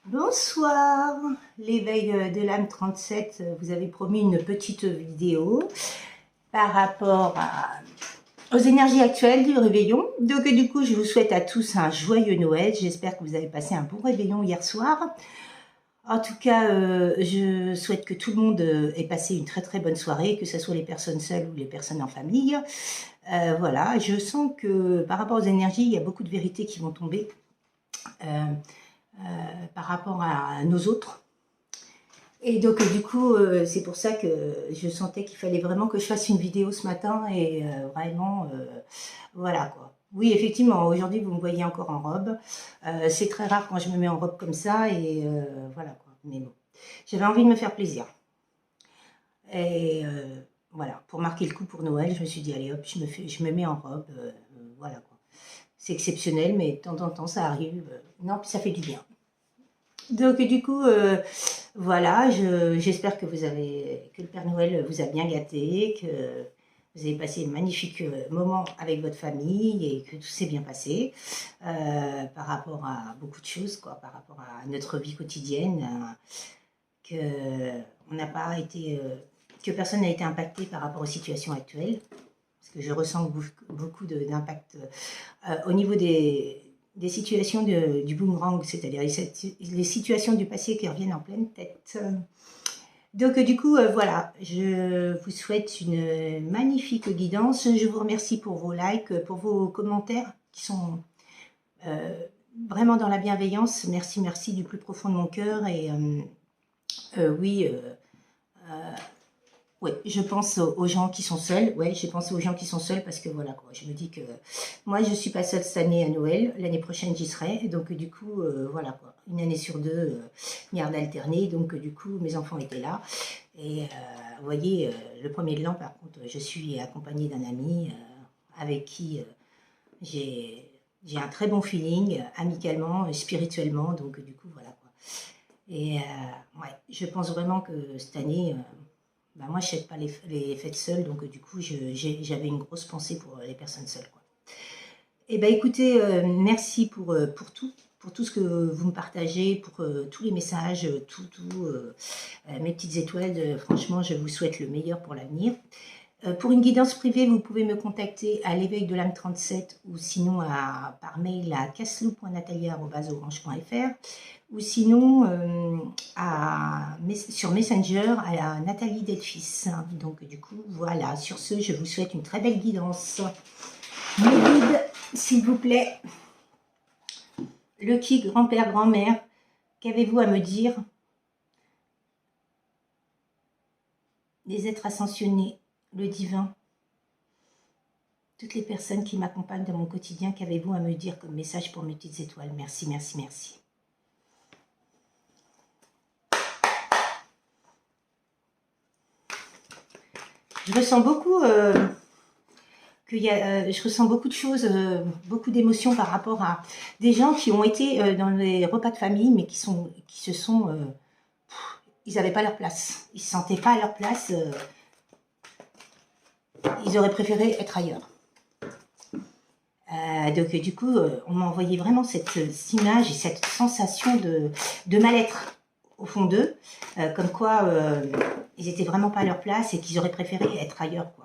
Bonsoir, l'éveil de l'âme 37, vous avez promis une petite vidéo par rapport aux énergies actuelles du réveillon. Donc du coup, je vous souhaite à tous un joyeux Noël. J'espère que vous avez passé un bon réveillon hier soir. En tout cas, je souhaite que tout le monde ait passé une très très bonne soirée, que ce soit les personnes seules ou les personnes en famille. Voilà, je sens que par rapport aux énergies, il y a beaucoup de vérités qui vont tomber. Par rapport à nos autres. Et donc du coup, c'est pour ça que je sentais qu'il fallait vraiment que je fasse une vidéo ce matin et vraiment, voilà quoi. Oui, effectivement, aujourd'hui vous me voyez encore en robe. C'est très rare quand je me mets en robe comme ça et voilà quoi. Mais bon, j'avais envie de me faire plaisir. Et voilà, pour marquer le coup pour Noël, je me suis dit allez hop, je me mets en robe, voilà quoi. C'est exceptionnel, mais de temps en temps ça arrive. Non, puis ça fait du bien. Donc du coup, voilà, j'espère que que le Père Noël vous a bien gâté, que vous avez passé un magnifique moment avec votre famille et que tout s'est bien passé par rapport à beaucoup de choses, quoi, par rapport à notre vie quotidienne, que on n'a pas été, que personne n'a été impacté par rapport aux situations actuelles, parce que je ressens beaucoup d'impact au niveau des situations du boomerang, c'est-à-dire les situations du passé qui reviennent en pleine tête. Donc du coup, voilà, je vous souhaite une magnifique guidance. Je vous remercie pour vos likes, pour vos commentaires qui sont vraiment dans la bienveillance. Merci, merci du plus profond de mon cœur. Et oui, ouais, je pense aux gens qui sont seuls. Ouais, j'ai pensé aux gens qui sont seuls parce que voilà quoi. Je me dis que moi je suis pas seule cette année à Noël. L'année prochaine j'y serai. Et donc du coup voilà quoi. Une année sur deux, garde alternée. Donc du coup mes enfants étaient là. Et vous voyez, le premier de l'an par contre, je suis accompagnée d'un ami avec qui j'ai un très bon feeling, amicalement, spirituellement. Donc du coup voilà quoi. Et ouais, je pense vraiment que cette année bah moi, je ne fête pas les fêtes seules, donc du coup, j'avais une grosse pensée pour les personnes seules, quoi. Et ben écoutez, merci pour tout ce que vous me partagez, pour tous les messages, mes petites étoiles. Franchement, je vous souhaite le meilleur pour l'avenir. Pour une guidance privée, vous pouvez me contacter à l'éveil de l'âme 37 ou sinon par mail à casselou.natalia@orange.fr ou sinon sur Messenger à Nathalie Delphis. Donc du coup, voilà, sur ce, je vous souhaite une très belle guidance. Mes guides, s'il vous plaît. Le qui, grand-père, grand-mère, qu'avez-vous à me dire? Les êtres ascensionnés, le divin, toutes les personnes qui m'accompagnent dans mon quotidien, qu'avez-vous à me dire comme message pour mes petites étoiles? Merci, merci, merci. Je ressens beaucoup je ressens beaucoup de choses, beaucoup d'émotions par rapport à des gens qui ont été dans les repas de famille, mais ils n'avaient pas leur place. Ils ne se sentaient pas à leur place. Ils auraient préféré être ailleurs. Donc du coup, on m'a envoyé vraiment cette image et cette sensation de mal-être au fond d'eux, comme quoi ils n'étaient vraiment pas à leur place et qu'ils auraient préféré être ailleurs, quoi.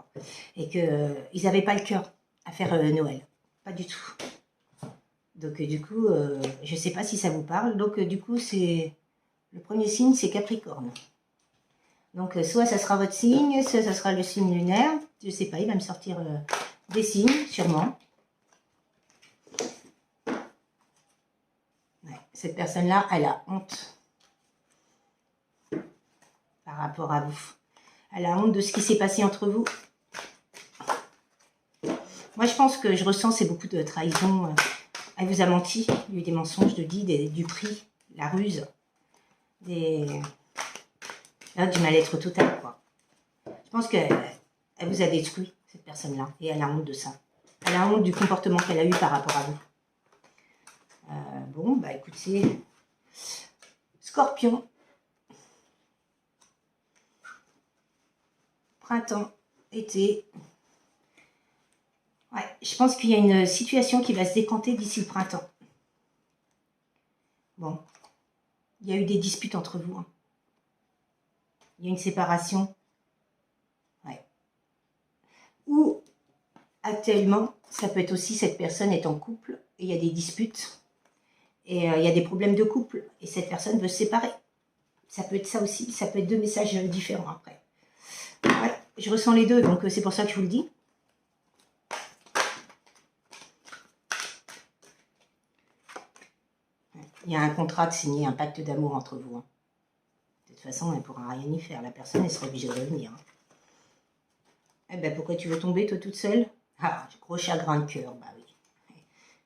Et qu'ils n'avaient pas le cœur à faire Noël. Pas du tout. Donc du coup, je ne sais pas si ça vous parle. Donc du coup, le premier signe, c'est Capricorne. Donc soit ça sera votre signe, soit ça sera le signe lunaire. Je ne sais pas, il va me sortir des signes, sûrement. Ouais, cette personne-là, elle a honte par rapport à vous. Elle a honte de ce qui s'est passé entre vous. Moi, je pense que je ressens, c'est beaucoup de trahison. Elle vous a menti, il y a eu des mensonges, du prix, la ruse, du mal-être total, quoi. Je pense qu'elle vous a détruit, cette personne-là, et elle a honte de ça. Elle a honte du comportement qu'elle a eu par rapport à vous. Bon, bah écoutez, Scorpion, printemps, été. Ouais, je pense qu'il y a une situation qui va se décanter d'ici le printemps. Bon, Il y a eu des disputes entre vous. Hein. Il y a une séparation. Ouais. Ou, actuellement, ça peut être aussi cette personne est en couple et il y a des disputes. Et il y a des problèmes de couple. Et cette personne veut se séparer. Ça peut être ça aussi. Ça peut être deux messages différents après. Ouais, je ressens les deux, donc c'est pour ça que je vous le dis. Il y a un contrat de signer, un pacte d'amour entre vous. Hein. De toute façon, elle ne pourra rien y faire. La personne, elle sera obligée de revenir. Hein. Eh ben, pourquoi tu veux tomber, toi, toute seule? Ah, gros chagrin de cœur, bah oui.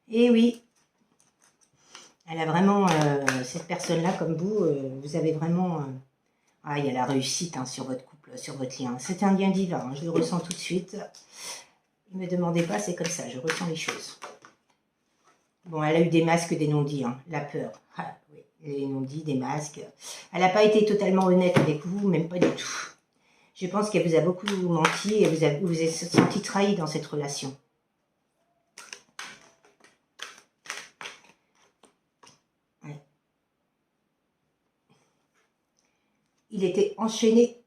Et oui, elle a vraiment, cette personne-là, comme vous, vous avez vraiment... ah, il y a la réussite hein, sur votre couple, sur votre lien. C'est un lien divin, hein, je le ressens tout de suite. Ne me demandez pas, c'est comme ça, je ressens les choses. Bon, elle a eu des masques, des non-dits, hein, la peur. Ah, oui, les non-dits, des masques. Elle n'a pas été totalement honnête avec vous, même pas du tout. Je pense qu'elle vous a beaucoup menti et vous êtes senti trahi dans cette relation. Ouais. Il était enchaîné,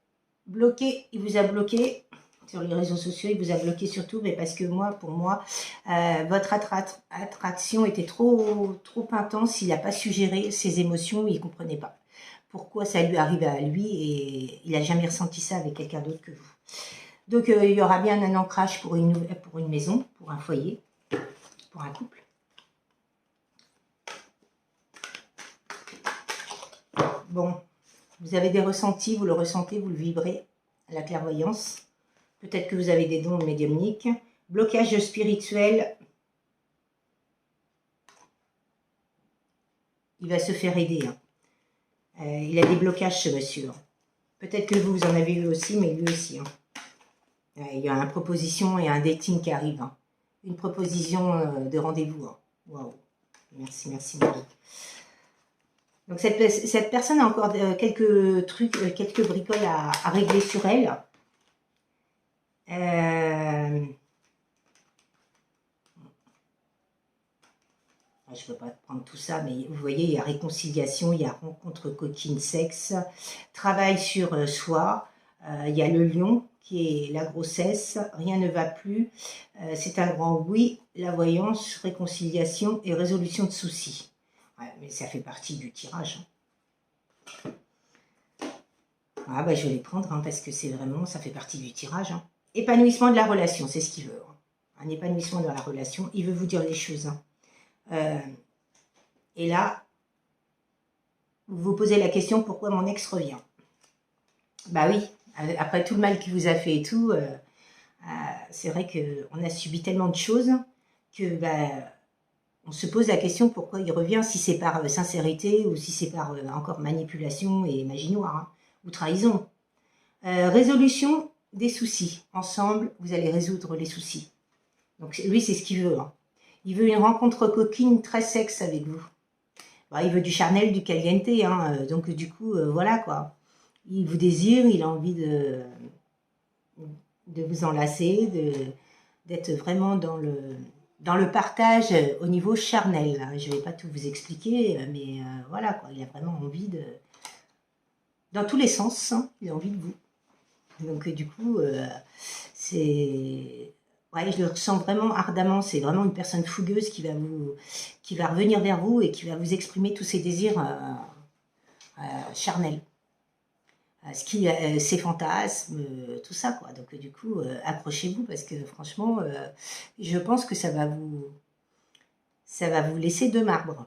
bloqué, il vous a bloqué. Sur les réseaux sociaux, il vous a bloqué surtout, mais parce que moi, pour moi, votre attraction était trop intense. Il n'a pas su gérer ses émotions, il ne comprenait pas pourquoi ça lui arrivait à lui et il n'a jamais ressenti ça avec quelqu'un d'autre que vous. Donc, il y aura bien un ancrage pour une maison, pour un foyer, pour un couple. Bon, vous avez des ressentis, vous le ressentez, vous le vibrez, la clairvoyance. Peut-être que vous avez des dons médiumniques. Blocage spirituel. Il va se faire aider. Hein. Il a des blocages, ce monsieur. Hein. Peut-être que vous en avez eu aussi, mais lui aussi. Hein. Il y a une proposition et un dating qui arrive. Hein. Une proposition de rendez-vous. Hein. Waouh. Merci, merci Marie. Donc cette personne a encore quelques trucs, quelques bricoles à régler sur elle. Je ne peux pas prendre tout ça, mais vous voyez, il y a réconciliation, il y a rencontre coquine sexe, travail sur soi, il y a le lion qui est la grossesse, rien ne va plus, c'est un grand oui, la voyance, réconciliation et résolution de soucis. Ouais, mais ça fait partie du tirage. Hein. Ah bah je vais les prendre hein, parce que c'est vraiment, ça fait partie du tirage. Hein. Épanouissement de la relation, c'est ce qu'il veut. Hein. Un épanouissement dans la relation, il veut vous dire les choses. Hein. Et là, vous vous posez la question, pourquoi mon ex revient? Bah oui, après tout le mal qu'il vous a fait et tout, c'est vrai qu'on a subi tellement de choses que bah, on se pose la question pourquoi il revient, si c'est par sincérité ou si c'est par encore manipulation et magie noire, hein, ou trahison. Résolution des soucis. Ensemble, vous allez résoudre les soucis. Donc lui, c'est ce qu'il veut. Hein. Il veut une rencontre coquine très sexe avec vous. Bah, il veut du charnel, du caliente. Hein. Donc du coup, voilà quoi. Il vous désire, il a envie de vous enlacer, d'être vraiment dans le partage au niveau charnel. Hein. Je ne vais pas tout vous expliquer, mais voilà quoi. Il a vraiment envie de... Dans tous les sens, hein, il a envie de vous. Donc du coup, c'est... Ouais, je le ressens vraiment ardemment, c'est vraiment une personne fougueuse qui va revenir vers vous et qui va vous exprimer tous ses désirs charnels. Ses fantasmes, tout ça quoi. Donc du coup, accrochez-vous parce que franchement, je pense que ça va vous laisser de marbre.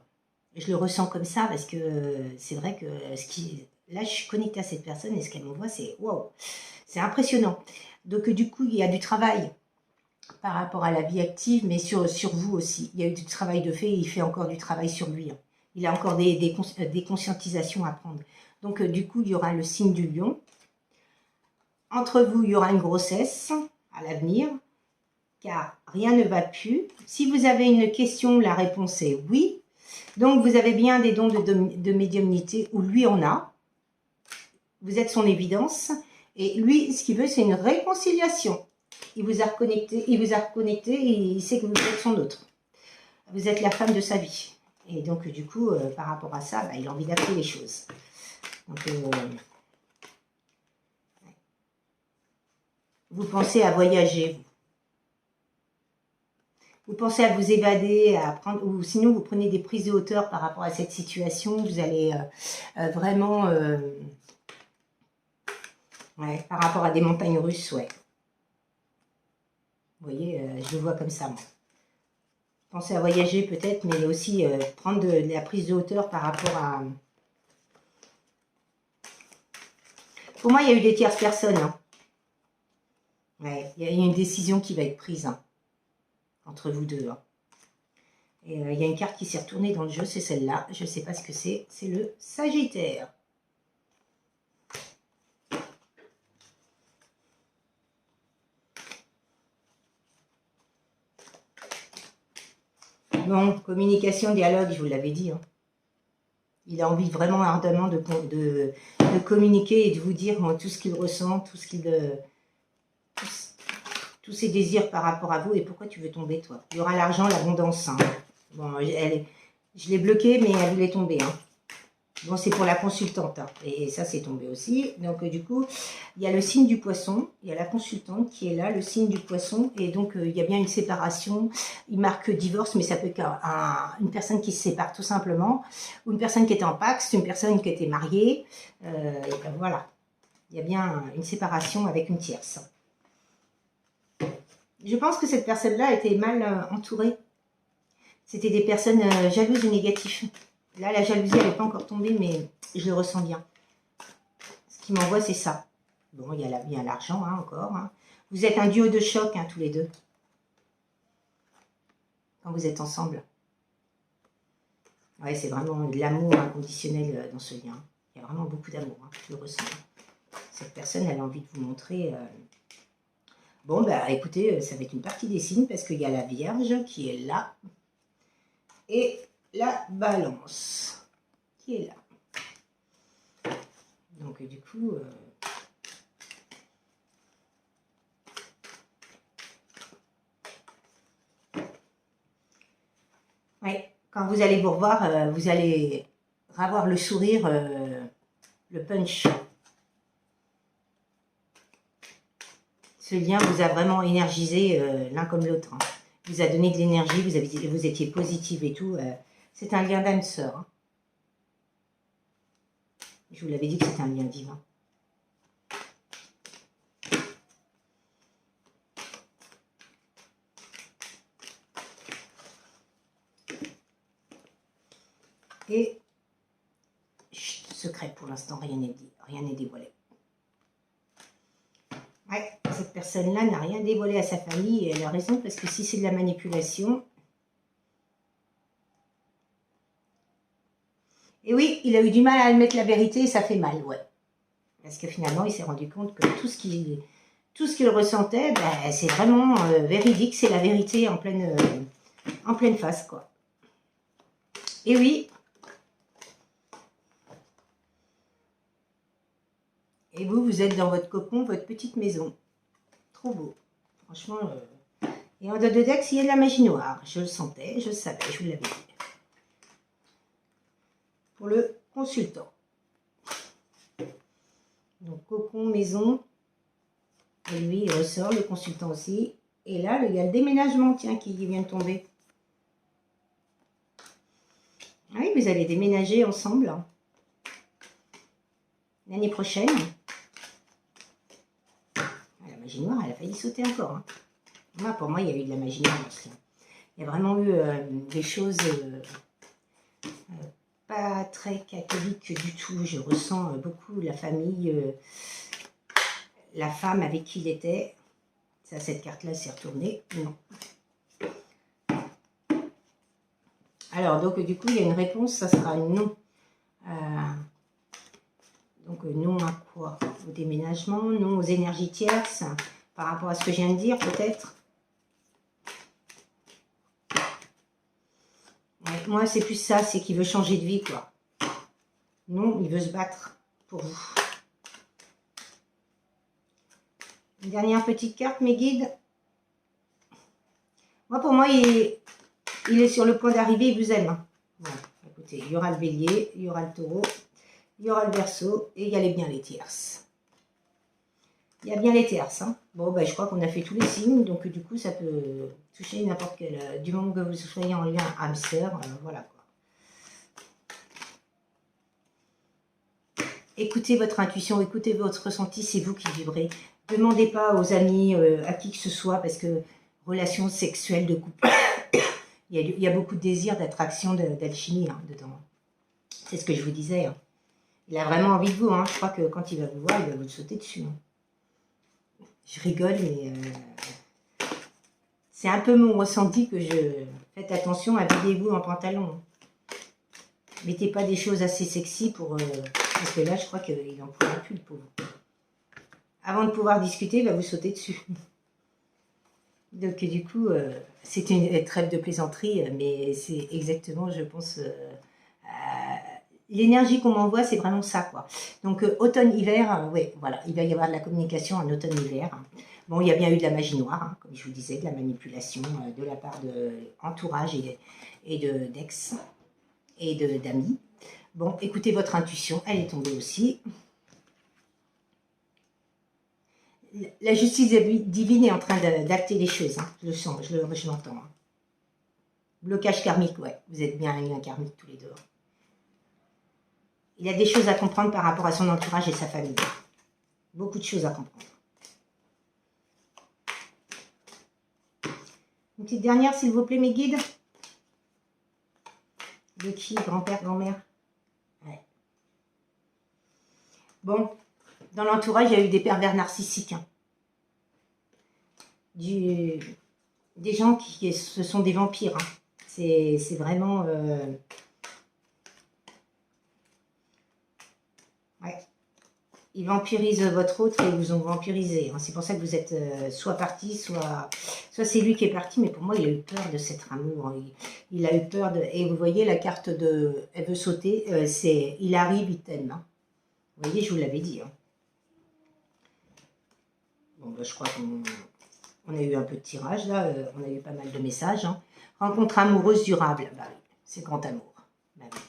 Je le ressens comme ça parce que c'est vrai que là, je suis connectée à cette personne et ce qu'elle m'envoie, c'est waouh, c'est impressionnant. Donc du coup, il y a du travail par rapport à la vie active, mais sur vous aussi. Il y a eu du travail de fait et il fait encore du travail sur lui. Hein. Il a encore des conscientisations à prendre. Donc, du coup, il y aura le signe du lion. Entre vous, il y aura une grossesse à l'avenir, car rien ne va plus. Si vous avez une question, la réponse est oui. Donc, vous avez bien des dons de médiumnité, ou lui en a. Vous êtes son évidence. Et lui, ce qu'il veut, c'est une réconciliation. Il vous a reconnecté et il sait que vous êtes son autre. Vous êtes la femme de sa vie. Et donc, du coup, par rapport à ça, bah, il a envie d'appeler les choses. Donc, vous pensez à voyager, vous pensez à vous évader, à prendre, ou sinon vous prenez des prises de hauteur par rapport à cette situation. Vous allez vraiment, ouais, par rapport à des montagnes russes, ouais. Vous voyez, je le vois comme ça, moi. Pensez à voyager peut-être, mais aussi prendre de la prise de hauteur par rapport à... Pour moi, il y a eu des tierces personnes. Hein. Ouais, il y a une décision qui va être prise hein, entre vous deux. Hein. Et il y a une carte qui s'est retournée dans le jeu, c'est celle-là. Je ne sais pas ce que c'est. C'est le Sagittaire. Bon, communication, dialogue, je vous l'avais dit. Hein. Il a envie vraiment ardemment de communiquer et de vous dire tout ce qu'il ressent, tout ce qu'il... tous ses désirs par rapport à vous. Et pourquoi tu veux tomber, toi? Il y aura l'argent, l'abondance. Hein. Bon, je l'ai bloquée, mais elle voulait tomber. Hein. Bon, c'est pour la consultante. Hein. Et ça, c'est tombé aussi. Donc, du coup, il y a le signe du poisson. Il y a la consultante qui est là, le signe du poisson. Et donc, il y a bien une séparation. Il marque divorce, mais ça peut être une personne qui se sépare tout simplement. Ou une personne qui était en Pax, une personne qui était mariée. Et ben voilà. Il y a bien une séparation avec une tierce. Je pense que cette personne-là était mal entourée. C'était des personnes jalouses et négatives. Là, la jalousie, elle n'est pas encore tombée, mais je le ressens bien. Ce qui m'envoie, c'est ça. Bon, il y a l'argent, hein, encore. Hein. Vous êtes un duo de choc, hein, tous les deux. Quand vous êtes ensemble. Ouais, c'est vraiment de l'amour inconditionnel dans ce lien. Il y a vraiment beaucoup d'amour, hein, je le ressens. Cette personne, elle a envie de vous montrer... Bon, bah écoutez, ça va être une partie des signes parce qu'il y a la Vierge qui est là. Et la Balance qui est là. Donc du coup... oui, quand vous allez vous revoir, vous allez avoir le sourire, le punch. Ce lien vous a vraiment énergisé l'un comme l'autre. Hein. Vous a donné de l'énergie, vous étiez positive et tout. C'est un lien d'âme sœur. Hein. Je vous l'avais dit que c'était un lien divin. Et chut, secret pour l'instant, rien n'est dit, rien n'est dévoilé. Ouais, cette personne-là n'a rien dévoilé à sa famille et elle a raison parce que si c'est de la manipulation... Et oui, il a eu du mal à admettre la vérité et ça fait mal, ouais. Parce que finalement, il s'est rendu compte que tout ce qu'il ressentait, ben, c'est vraiment véridique, c'est la vérité en pleine face, quoi. Et oui. Et vous êtes dans votre cocon, votre petite maison. Trop beau. Franchement. Et en dehors de Dex, il y a de la magie noire. Je le sentais, je le savais, je vous l'avais dit. Pour le consultant. Donc, cocon, maison. Et lui, il ressort, le consultant aussi. Et là, il y a le déménagement, tiens, qui vient de tomber. Oui, vous allez déménager ensemble. Hein. L'année prochaine. La magie noire, elle a failli sauter encore. Hein. Moi, pour moi, il y a eu de la magie noire. Il y a vraiment eu des choses pas très catholiques du tout. Je ressens beaucoup la famille, la femme avec qui il était. Ça, cette carte-là s'est retournée. Non. Alors, donc, du coup, il y a une réponse, ça sera non. Donc, non à quoi? Au déménagement, non aux énergies tierces, par rapport à ce que je viens de dire, peut-être. Ouais, moi, c'est plus ça, c'est qu'il veut changer de vie, quoi. Non, il veut se battre pour vous. Une dernière petite carte, mes guides. Moi, pour moi, il est sur le point d'arriver, il vous aime. Bon, écoutez, il y aura le bélier, il y aura le taureau, il y aura le verseau et il y a bien les tierces. Il y a bien les tierces. Hein. Bon, ben, je crois qu'on a fait tous les signes, donc du coup, ça peut toucher n'importe quel... du moment que vous soyez en lien hamster, voilà quoi. Écoutez votre intuition, écoutez votre ressenti, c'est vous qui vibrez. Demandez pas aux amis, à qui que ce soit, parce que relations sexuelles de couple, il y a beaucoup de désir, d'attraction, d'alchimie hein, dedans. C'est ce que je vous disais. Hein. Il a vraiment envie de vous. Hein. Je crois que quand il va vous voir, il va vous sauter dessus. Hein. Je rigole, mais c'est un peu mon ressenti que je... Faites attention, habillez-vous en pantalon. Mettez pas des choses assez sexy pour... parce que là, je crois qu'il n'en pourra plus, le pauvre. Avant de pouvoir discuter, il va vous sauter dessus. Donc du coup, c'est une trêve de plaisanterie, mais c'est exactement, je pense, l'énergie qu'on m'envoie, c'est vraiment ça, quoi. Donc automne-hiver, oui, voilà, il va y avoir de la communication en automne-hiver. Bon, il y a bien eu de la magie noire, hein, comme je vous disais, de la manipulation de la part de entourage et d'ex et d'amis. Bon, écoutez votre intuition, elle est tombée aussi. La justice divine est en train d'acter les choses, hein. Je le sens, je l'entends. Hein. Blocage karmique, ouais, vous êtes bien un lien karmique tous les deux. Il y a des choses à comprendre par rapport à son entourage et sa famille. Beaucoup de choses à comprendre. Une petite dernière, s'il vous plaît, mes guides. De qui? Grand-père, grand-mère? Ouais. Bon, dans l'entourage, il y a eu des pervers narcissiques. Hein. Des gens qui ce sont des vampires. Hein. C'est vraiment... Ouais. Ils vampirisent votre autre et ils vous ont vampirisé. Hein. C'est pour ça que vous êtes soit parti, soit c'est lui qui est parti. Mais pour moi, il a eu peur de cet amour. Hein. Il a eu peur de... Et vous voyez la carte de... Elle veut sauter. C'est il arrive, il t'aime. Hein. Vous voyez, je vous l'avais dit. Hein. Bon, ben, je crois qu'on a eu un peu de tirage, là. On a eu pas mal de messages. Hein. Rencontre amoureuse durable. Bah, oui, c'est grand amour. Bah, oui.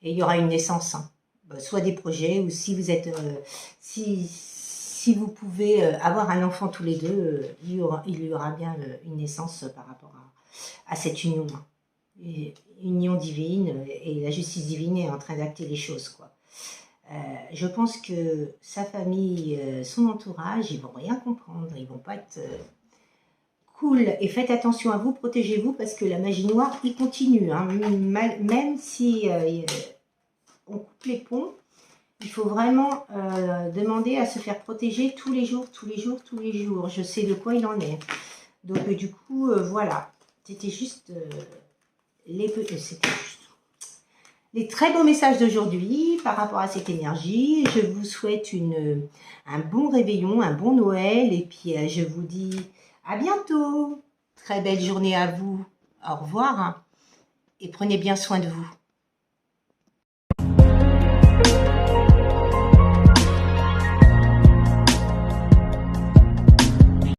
Et il y aura une naissance. Hein. Bah, soit des projets, ou si vous êtes... si vous pouvez avoir un enfant tous les deux, il y aura bien une naissance par rapport à cette union. Hein. Une union divine, et la justice divine est en train d'acter les choses, quoi. Je pense que sa famille, son entourage, ils vont rien comprendre, ils vont pas être cool. Et faites attention à vous, protégez-vous, parce que la magie noire, il continue. Hein. Même si on coupe les ponts, il faut vraiment demander à se faire protéger tous les jours, tous les jours, tous les jours. Je sais de quoi il en est. Donc du coup, voilà. C'était juste les très beaux messages d'aujourd'hui par rapport à cette énergie. Je vous souhaite un bon réveillon, un bon Noël. Et puis, je vous dis à bientôt. Très belle journée à vous. Au revoir. Et prenez bien soin de vous.